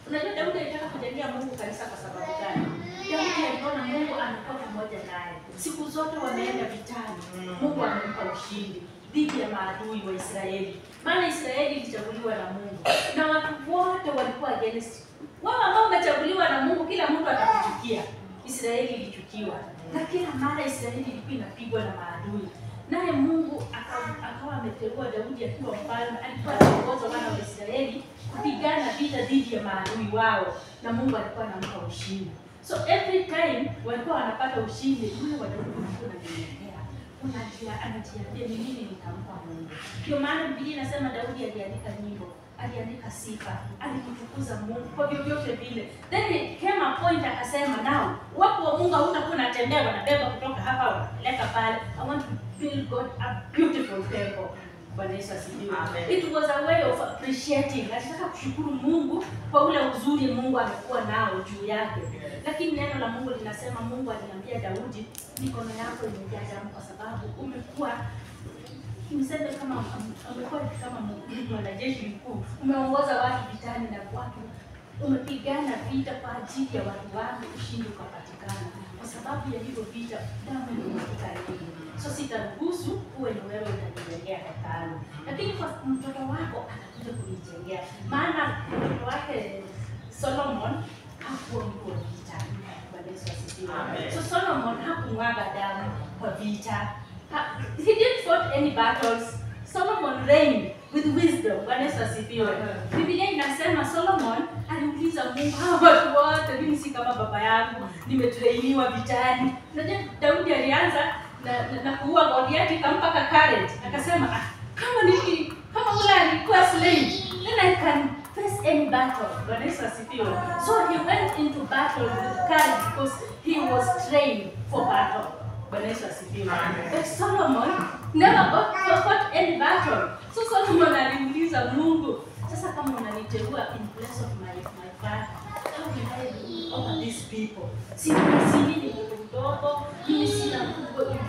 unajua Daudi alitaka kujengea Mungu kanisa kwa sababu gani? Daudi aliona Mungu anakuwa pamoja naye. Siku zote wameenda vitani. Mungu amempa ushindi dhidi ya maadui wa Israeli. Maana Israeli ilichaguliwa na Mungu. Na watu wote walikuwa against. Wao ambao wamechaguliwa na Mungu kila mtu atakuchukia. Israeli ilichukiwa. Na kila mara Israeli ilikuwa inapigwa na maadui. Naye Mungu akawa ameteua Daudi akiwa mfalme, alikuwa anaongoza wana wa Israeli kupigana vita dhidi ya maadui wao, na Mungu alikuwa anampa ushindi. So every time walikuwa wanapata ushindi, yule wa Daudi alikuwa ananyenyekea. anajiambia ni nini nitampa Mungu. Ndio maana Biblia inasema Daudi aliandika nyimbo, aliandika sifa, alimtukuza Mungu kwa vyovyote vile. Then came a point akasema, now watu wa Mungu hautakuwa unatembea wanabeba kutoka hapa wanapeleka pale. I want to build God a beautiful temple. Bwana Yesu asifiwe. It was a way of appreciating. Alitaka kushukuru Mungu kwa ule uzuri Mungu amekuwa nao juu yake. Lakini neno la Mungu linasema, Mungu aliambia Daudi, mikono yako imejaa damu kwa sababu umekuwa mseme kama umekuwa kama mwanajeshi mkuu. Umeongoza watu vitani na watu umepigana vita kwa ajili ya watu wako, ushindi ukapatikana. Kwa sababu ya hivyo vita, damu imemwagika nyingi. So sitaruhusu uwe ni wewe unajengea hekalu. Lakini kwa mtoto wako atakuja kunijengea. Maana mtoto wake Solomon hakuwa mtu wa vita. Bwana Yesu asifiwe. So Solomon hakumwaga damu kwa vita. He didn't fight any battles. Solomon reigned with wisdom. Bwana Yesu asifiwe. Biblia inasema Solomon aliuliza Mungu, hawa watu wote mimi si kama baba yangu, nimetrainiwa vitani. Unajua Daudi alianza na kuua Goliath kampaka courage. Akasema kama ule alikuwa slave, then I can face any battle. Bwana Yesu asifiwe. So he went into battle with courage because he was trained for battle. Bwana Yesu asifiwe. But Solomon never fought any battle. So Solomon aliuliza Mungu, sasa kama unaniteua in place of my father, how can I do over these people? Mimi ni mdogo, mimi sina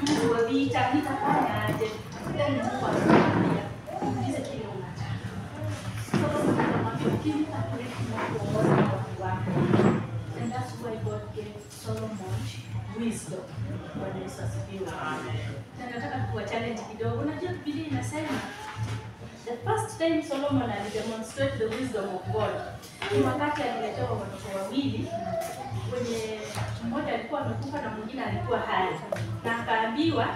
ujuzi wa vita, nitafanya aje? Then Mungu akamwambia, ulize kile unataka. Solomon akamwambia, kile kuongoza watu wako. And that's why God gave Solomon wisdom. Bwana Yesu asifiwe. Na nataka kuwa challenge kidogo. Unajua Biblia inasema the first time Solomon alidemonstrate the wisdom of God ni wakati aliletewa watoto wawili, wenye mmoja alikuwa amekufa na mwingine alikuwa hai, na akaambiwa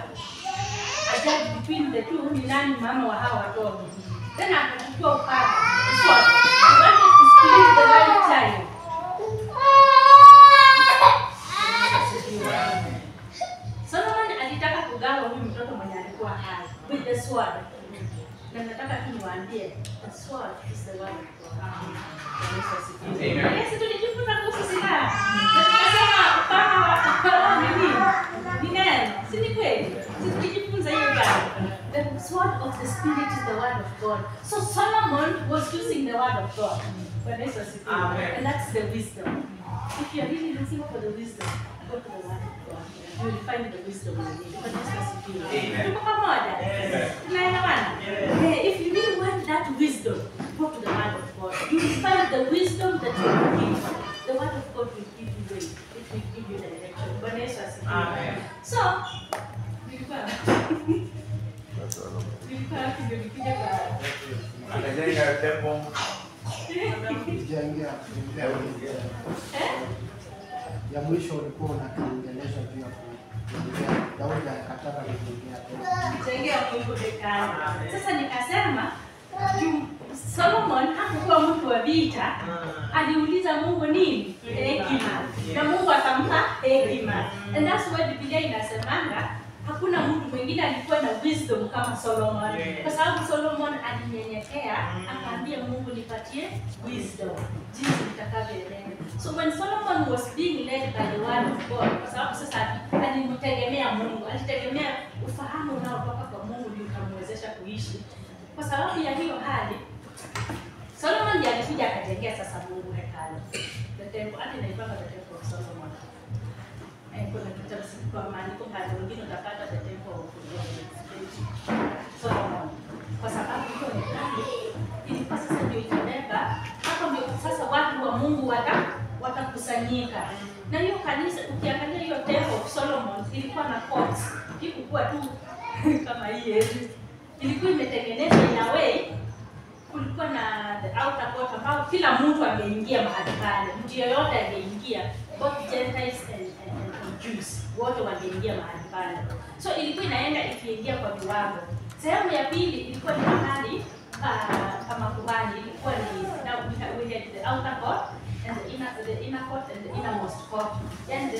ajudge between the two ni nani mama wa hawa watoto. Then akachukua upanga, sword, he wanted to split the right child. Solomon alitaka kugawa huyu mtoto mwenye alikuwa hai with the sword. Na nataka tu niwaambie, the sword is the word of God. Amen. Yes, tulijifunza kuhusu silaha. Na tunasema upanga ni neno. Si ni kweli? Tulijifunza hiyo jambo. The sword of the spirit is the word of God. So Solomon was using the word of God. And that's the wisdom. If you're really looking for the wisdom, go to the word of God. You will find the wisdom you need. If you really want that wisdom, go to the word of God. You will find the wisdom that you need. The word of God will give you way. It will give you direction. Amen. So, ya mwisho ulikuwa unakiingeleza juu ya Daudi akataka kujengea Mungu hekalu. Sasa nikasema Solomon hakuwa mtu wa vita, aliuliza Mungu nini? Hekima. Na Mungu akampa hekima. And that's why Biblia inasemanga hakuna mtu mwingine alikuwa na wisdom kama Solomon. Kwa sababu Solomon alinyenyekea, akaambia Mungu nipatie wisdom, jinsi nitakavyoelewa. So when Solomon was being led by the word of God, kwa sababu sasa alimtegemea Mungu, alitegemea ufahamu unaotoka kwa Mungu ndio ukamwezesha kuishi. Kwa sababu ya hiyo hali, Solomon ndiye alikuja akajengea sasa Mungu hekalu. The temple, hata inaitwa the temple of Solomon. Kuna kitabu kwa maandiko pale wengine utapata the temple of Solomon. Kwa sababu hiyo ni hali ilikuwa sasa ndio itabeba, hapo ndio sasa watu wa Mungu watakusanyika. Na hiyo kanisa ukiangalia hiyo temple of Solomon ilikuwa na courts, ilikuwa tu kama hii yetu. Ilikuwa imetengenezwa in a way, kulikuwa na the outer court ambao kila mtu angeingia mahali pale. Mtu yeyote angeingia, both Gentiles and Jews, wote wangeingia mahali pale. So ilikuwa inaenda ikiingia kwa viwango. Sehemu ya pili ilikuwa ni mahali kama kuhani, ilikuwa ni we had the outer court and the inner court and the innermost court. And the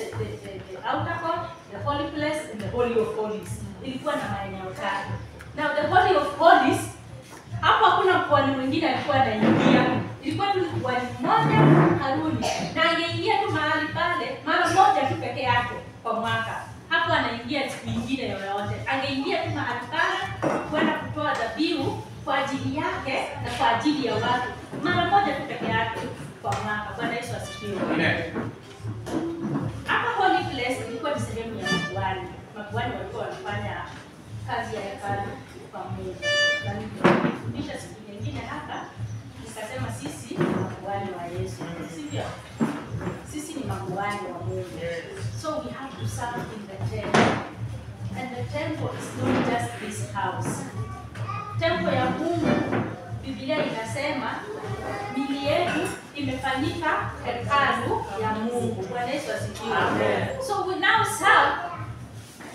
outer court, the holy place and the holy of holies. ilikuwa na maeneo tatu. Now the Holy of Holies, hapo hakuna kuhani mwingine alikuwa anaingia. Ilikuwa tu kuhani mmoja, Haruni. Na angeingia tu mahali pale mara moja tu peke yake kwa mwaka. Hapo anaingia siku nyingine yoyote. Angeingia tu mahali pale kwenda kutoa dhabihu kwa ajili yake na kwa ajili ya watu. Mara moja tu peke yake kwa mwaka. Bwana Yesu asifiwe. Amen. Hapa Holy Place ilikuwa ni sehemu ya makuhani. Makuhani walikuwa wanafanya kazi ya hekalu kwa Mungu. Na nilifundisha siku nyingine hapa nikasema sisi ni makuhani wa Yesu. Sivyo? Sisi ni makuhani wa Mungu. So we have to serve in the temple. And the temple is not just this house. Temple ya Mungu, Biblia inasema mili yetu imefanyika hekalu ya Mungu. Bwana Yesu asifiwe. So we now serve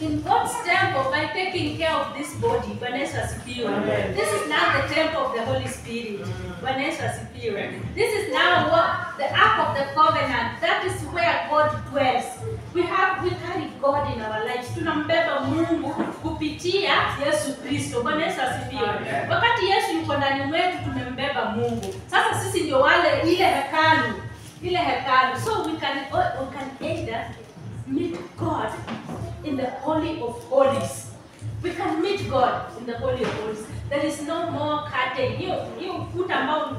in God's temple by taking care of this body. Bwana Yesu asifiwe. This is now the temple of the Holy Spirit. Bwana Yesu asifiwe. This is now what the ark of the covenant. That is where God dwells. We carry God in our lives. Tunambeba Mungu kupitia Yesu Kristo. Bwana Yesu asifiwe. Wakati Yesu yuko ndani mwetu tumembeba Mungu. Sasa sisi ndio wale ile hekalu. So we can either meet God in the Holy of Holies. We can meet God in the Holy of Holies. There is no more curtain. Hiyo ukuta ambao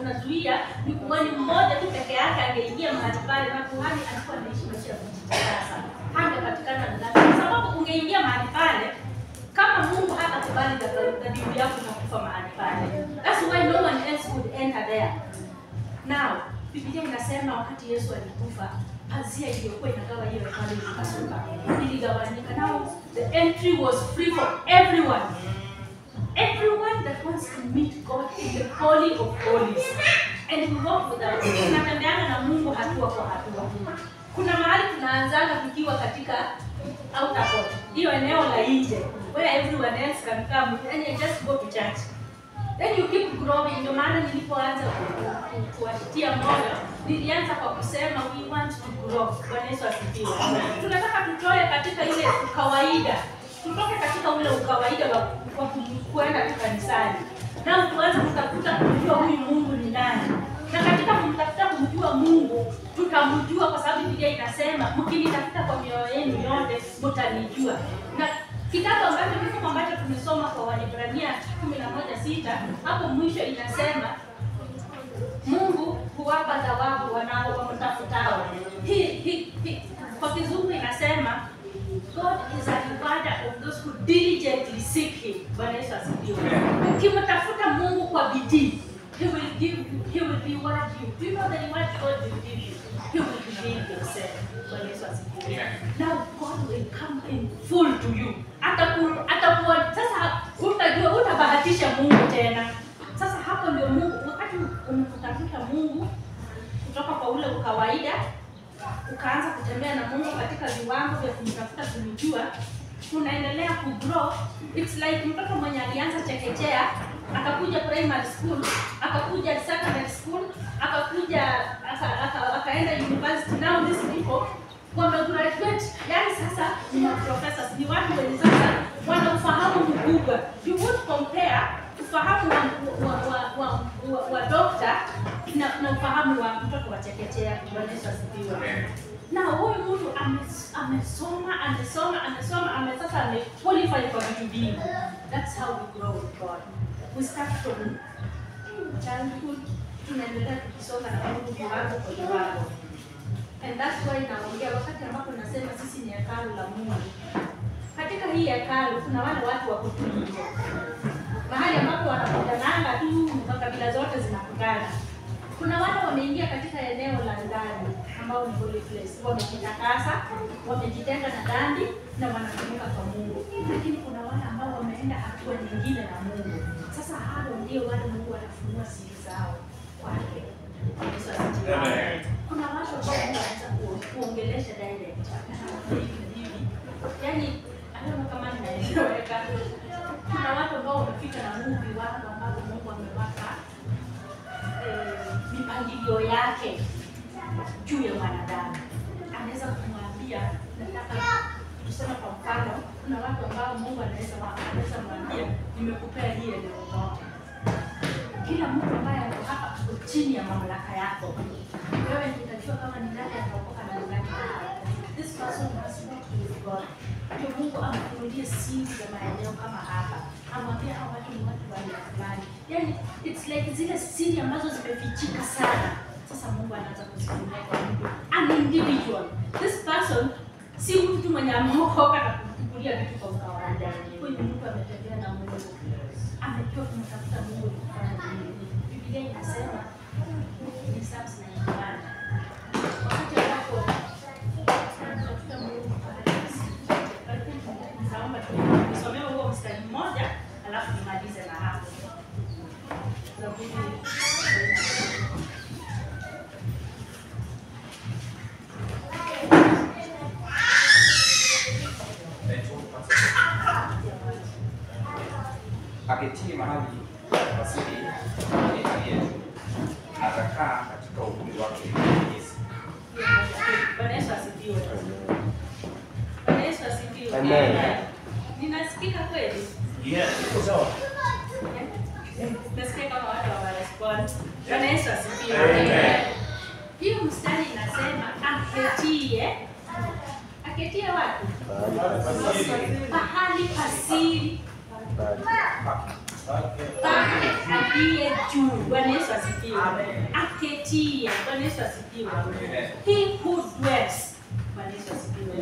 unazuia ni kuhani mmoja tu peke yake angeingia mahali pale na kuhani alikuwa anaishi maisha ya kujitakasa. Hangepatikana ndani. Kwa sababu ungeingia mahali pale kama Mungu hatakubali dhabihu yako na kufa mahali pale. That's why no one else could enter there. Now, Biblia inasema wakati Yesu alikufa, pazia iliyokuwa inagawa hiyo hekalu ikapasuka. Iligawanyika. Now the entry was free for everyone. Everyone that wants to meet God in the Holy of Holies. And we walk with that. Tunatembeana na Mungu hatua kwa hatua. Kuna mahali tunaanzana tukiwa katika outer court. Hiyo eneo la nje where everyone else can come and you just go to church. Then you keep growing. Ndio maana nilipoanza kuwatia moyo, nilianza kwa kusema we want to grow. Bwana Yesu asifiwe. Tunataka tutoe katika ile kawaida. Tutoke katika ule ukawaida wa kwenda kanisani. Na tuanze kutafuta kujua huyu Mungu ni nani. Na katika kumtafuta kumjua Mungu, tutamjua kwa sababu Biblia inasema mkinitafuta kwa mioyo yenu yote mtanijua. Na kitabu ambacho tumesoma kwa Waebrania 11:6 hapo mwisho inasema Mungu huwapa thawabu wanaomtafutao. Kwa Kizungu inasema God is a rewarder of those who diligently seek Him. Bwana Yesu asifiwe. Ukimtafuta Mungu kwa bidii, He will reward you. Do you know the reward God will give you? He will reveal Himself. Bwana Yesu asifiwe. Now God will come in full to you. Atakuwa sasa utajua utabahatisha Mungu tena. Sasa hapo ndio Mungu wakati unamtafuta Mungu kutoka kwa ule ukawaida ukaanza kutembea na Mungu katika viwango vya kumtafuta kumjua, unaendelea kugrow. It's like mtoto mwenye alianza chekechea, akakuja primary school, akakuja secondary school, akaenda university. Now these people graduate, yani sasa ni professors, ni watu wenye sasa wana ufahamu mkubwa. You would compare ufahamu wa doctor na ufahamu wa mtoto wa chekechea. Bwana Yesu asifiwe. Na huyu mtu amesoma sasa amequalify kwa vitu vingi. That's how we grow with God. We start from childhood, tunaendelea tukisoma na Mungu viwango kwa viwango. And that's why naongea wakati ambapo nasema sisi ni hekalu la Mungu. Katika hii hekalu kuna wale watu wa kutulia. Mahali ambapo wanakutananga tu, makabila zote zinakutana. Kuna wale wameingia katika eneo la ndani ambao ni holy place. Wamejitakasa, wamejitenga na dhambi na wanatumika kwa Mungu. Lakini kuna wale ambao wameenda hatua nyingine na Mungu. Sasa hao ndio wale Mungu anafunua siri zao kwake. Kuna watu ambao wanaweza kuongelesha direct. Yaani hata kama ninaeleweka. Kuna watu ambao wamefika na Mungu wako ambao Mungu amewapa mipangilio yake juu ya mwanadamu. Anaweza kumwambia nataka tuseme kwa mfano kuna watu ambao ambao Mungu anaweza mwambia nimekupea hii eneo lote. Kila mtu ambaye ako hapa chini ya mamlaka yako. Wewe utajua kama ni nani ataokoka na ni nani. This person has walked with God. Ndio Mungu amekunulia siri za maeneo kama hapa. Amwambia hawa watu ni watu wa aina fulani. Yaani it's like zile siri ambazo zimefichika sana. Sasa Mungu anaanza kuzifunua kwa mtu an individual. This person si mtu mwenye ameokoka na kuchukulia vitu kwa kawaida. Huyu mtu ametembea na Mungu. Amejua kumtafuta Mungu kufanya nini. Biblia inasema ni Psalms 91. Wakati ambapo tunatafuta Mungu nitaomba tusomee huo mstari mmoja alafu nimalize na hapo. Aketie mahali pasiri aliye atakaa katika uvuli wake Yesu. Bwana Yesu asifiwe. Bwana Yesu asifiwe. Amen. Ninasikika kweli? Yes, iko sawa. Nasikia kama watu hawarespond. Bwana Yesu asifiwe. Amen. Hiyo mstari inasema aketie wapi? Pahali pasiri pake aliye juu. Bwana Yesu asifiwe. Aketia. Bwana Yesu asifiwe. He who dwells. Bwana Yesu asifiwe.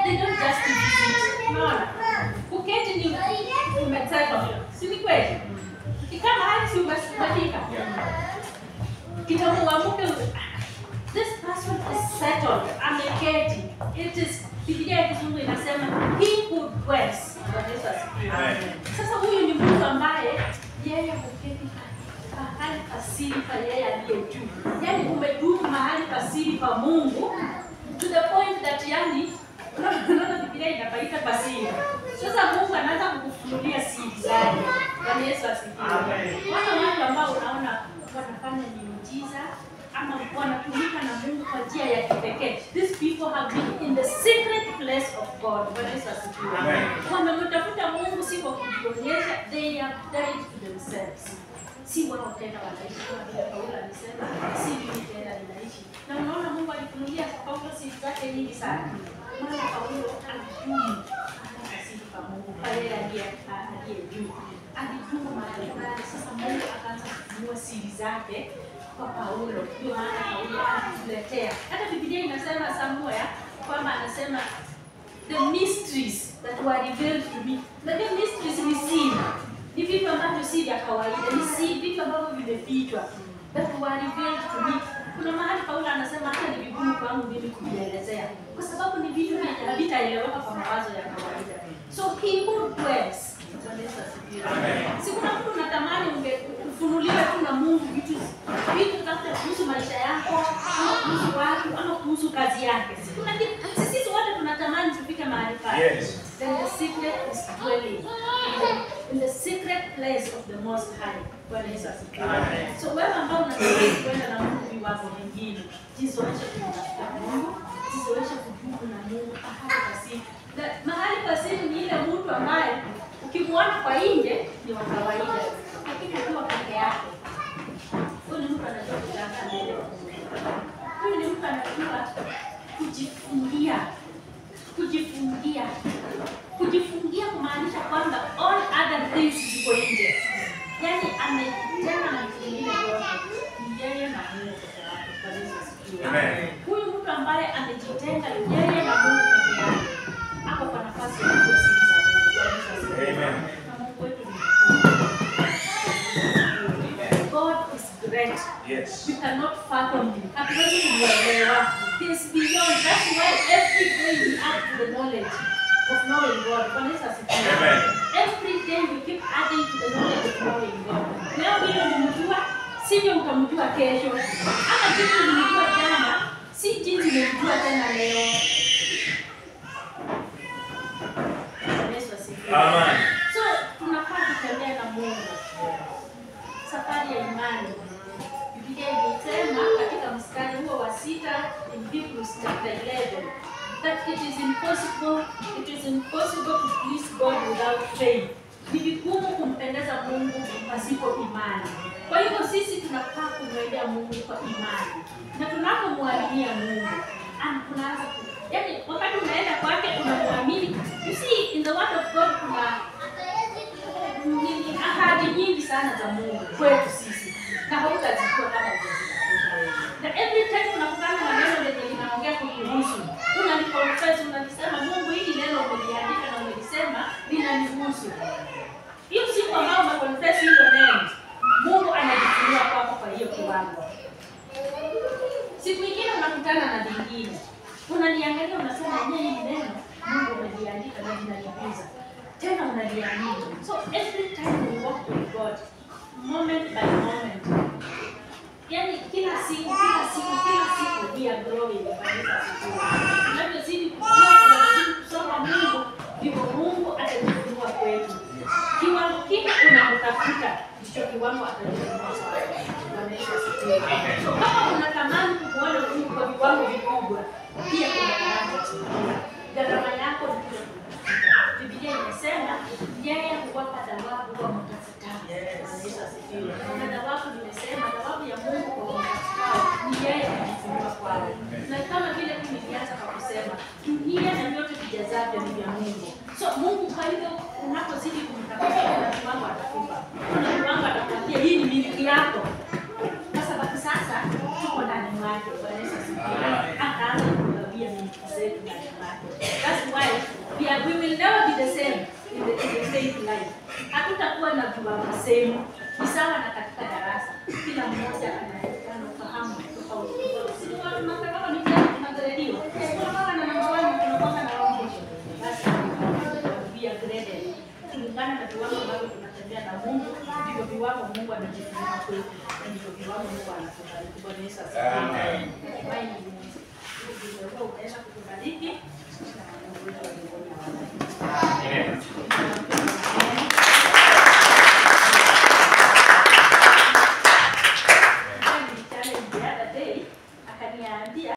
They don't just visit. Unaona? Kuketi ni umetaka. Si ni kweli? Kama hali si umesibatika. Kitabu uamuke. This person is settled. Ameketi. It is Biblia ya Kizungu inasema he who dwells. Sasa huyu ni mtu ambaye yeye huketi mahali pasiri pa yeye aliye juu. Yaani umedumu mahali pasiri pa Mungu to the point that yani unaona Biblia inapaita pasiri. Sasa Mungu anaanza kukufunulia siri zake. Bwana Yesu asifiwe. Watu ambao unaona wanafanya miujiza ama wanatumika na Mungu kwa njia ya kipekee. These people have been in the secret place of God. Bwana Yesu asifiwe. Wamemtafuta Mungu si kwa kujionyesha, they have died to themselves. Si wao tena wanaishi kama vile Paulo alisema, si mimi tena ninaishi. Na unaona Mungu alifunulia Paulo siri zake nyingi sana. Maana Paulo alidumu anasiri kwa Mungu pale aliye juu. Alidumu mahali pale. Sasa Mungu akaanza kufunua siri zake kwa Paulo. Ndio maana Paulo anatuletea. Hata Biblia inasema somewhere kwamba anasema the mysteries that were revealed to me. Na the mysteries ni siri. Ni vitu ambavyo si vya kawaida. Ni siri, vitu ambavyo vimefichwa. That were revealed to me. Kuna mahali Paulo anasema hata ni vigumu kwangu mimi kuvielezea. Kwa sababu ni vitu havitaeleweka kwa mawazo ya kawaida. So he who dwells. Si kuna mtu unatamani ungefunuliwa tu na Mungu vitu tafuta kuhusu maisha yako, ama kuhusu watu, ama kuhusu kazi yake. Sisi wote tunatamani tufike mahali pale. Yes. Then the secret is dwelling in the secret place of the Most High. Bwana Yesu asifiwe. So wewe ambao unatamani kwenda na Mungu wako mwingine, jizoeshe kumtafuta Mungu, jizoeshe kudumu na Mungu mahali pasiri. Mahali pasiri ni ile mtu ambaye ukimwona kwa nje ni wa kawaida, lakini akiwa peke yake, huyu ni mtu anajua kutaka mbele. Huyu ni mtu anajua kujifungia kumaanisha kwamba all other things ziko nje. Yaani amejenga na kingine yote ni yeye na Mungu peke yake. Kwa Yesu asifiwe. Huyu mtu ambaye amejitenga yeye na Mungu peke yake hapo kwa nafasi ya kusiri za Mungu. Kwa Yesu asifiwe. Amen. God is great. Yes. We cannot fathom him. Hatuwezi kumwelewa. He is beyond. That's why every day we add to the knowledge of knowing God. Bwana Yesu asifiwe. Amen. Every day we keep adding to the knowledge of knowing God. Leo vile umemjua, sivyo utamjua kesho. Ama jinsi ulimjua jana, si jinsi umemjua tena leo. Bwana Yesu asifiwe. Amen. So tunafaa kutembea na Mungu. Safari ya imani. Biblia inasema katika mstari huo wa 6 in Hebrews chapter 11 that it is impossible to please God without faith. Ni vigumu kumpendeza Mungu pasipo imani. Kwa hivyo sisi tunafaa kumwendea Mungu kwa imani. Na tunapomwaminia Mungu, tunaanza yaani wakati unaenda kwake unamwamini. You see, in the word of God kuna ahadi nyingi sana za Mungu kwetu sisi. Na hautazijua kama hujazitafuta wewe. Na every time unakutana na neno lenye linaongea kukuhusu, unaliconfess, unalisema Mungu, hili neno umeliandika na umelisema linanihusu. Hiyo siku ambayo umeconfess hilo neno, Mungu anajifunua kwako kwa hiyo kiwango. Siku nyingine unakutana na vingine. Unaliangalia unasema hili neno Mungu ameliandika na linanigusa. Tena unaliamini. So every time we walk with God, moment by moment, yani kila siku we are growing. Tunapozidi kusoma Mungu, ndivyo Mungu atajifunua kwetu. Kiwango kile unamtafuta, ndicho kiwango atajifunua kwako. Kama unatamani kuona Mungu kwa viwango vikubwa, pia kuna gharama yako ni Biblia inasema yeye huwapa thawabu kwa mtafutao. Yesu asifiwe. Na thawabu nimesema thawabu ya Mungu kwa mtafutao ni yeye kujifunua kwao. Na kama vile nilianza kwa kusema, dunia na vyote vijazavyo ni vya Mungu. So Mungu kwa hivyo unapozidi kumtafuta na kiwango atakupa. Kuna kiwango atakwambia hii ni miliki yako. Kwa sababu sasa tuko ndani mwake. Yesu asifiwe. Ataanza kugawia miliki zetu ndani mwake. That's why we will never be the same in the faith life. Hatutakuwa na viwango same. Ni sawa na katika darasa. Kila mmoja anaonekana ufahamu tofauti. Sisi watu tunataka mitihani tunagrediwa. Tunataka na namba 1 tunataka na wangu. Basi we are graded. Kulingana na viwango ambavyo tunatembea na Mungu, ndivyo viwango Mungu anajifunua kwetu. Ndivyo viwango Mungu anatubariki. Bwana Yesu asifiwe. Amen. Ndivyo unaweza kutubariki. Akaniambia